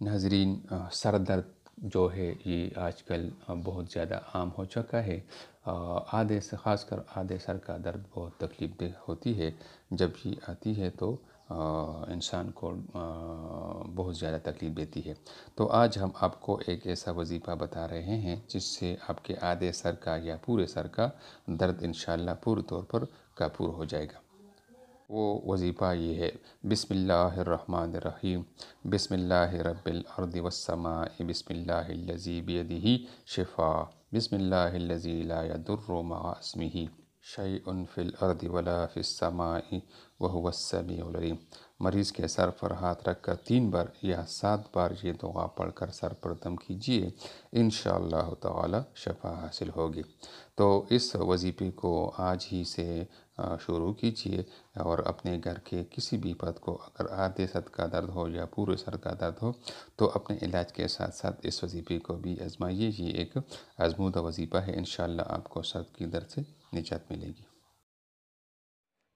ناظرین، سر درد جو ہے یہ آج کل بہت زیادہ عام ہو چکا ہے۔ آدھے سے خاص کر آدھے سر کا درد بہت تکلیف دہ ہوتی ہے۔ جب یہ آتی ہے تو انسان کو بہت زیادہ تکلیف دیتی ہے۔ تو آج ہم آپ کو ایک ایسا وظیفہ بتا رہے ہیں جس سے آپ کے آدھے سر کا یا پورے سر کا درد انشاءاللہ پورے طور پر کافور ہو جائے گا۔ وہ وظیفہ یہ ہے: بسم اللہ الرحمن الرحیم، بسم اللہ رب الارض والسماء، بسم اللہ الذی بیدہ شفاء، بسم اللہ الذی لا یضر مع اسمہ شیء فی الارض ولا فی السماء وہو السمیع العلیم۔ مریض کے سر پر ہاتھ رکھ کر 3 بار یا 7 بار یہ دعا پڑھ کر سر پر دم کیجئے، انشاءاللہ تعالی شفا حاصل ہوگی۔ تو اس وظیفے کو آج ہی سے شروع کیجئے اور اپنے گھر کے کسی بھی فرد کو اگر آدھے سر کا درد ہو یا پورے سر کا درد ہو تو اپنے علاج کے ساتھ ساتھ اس وظیفے کو بھی آزمائیے۔ یہ ایک آزمودہ وظیفہ ہے، انشاءاللہ آپ کو سر کی درد سے نجات ملے گی۔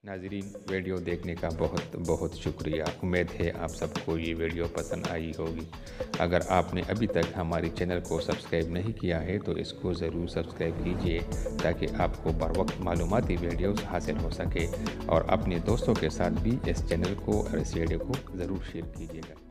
ناظرین، ویڈیو دیکھنے کا بہت بہت شکریہ۔ امید ہے آپ سب کو یہ ویڈیو پسند آئی ہوگی۔ اگر آپ نے ابھی تک ہماری چینل کو سبسکرائب نہیں کیا ہے تو اس کو ضرور سبسکرائب کیجئے تاکہ آپ کو بر وقت معلوماتی ویڈیوز حاصل ہو سکے، اور اپنے دوستوں کے ساتھ بھی اس چینل کو اور اس ویڈیو کو ضرور شیئر کیجئے گا۔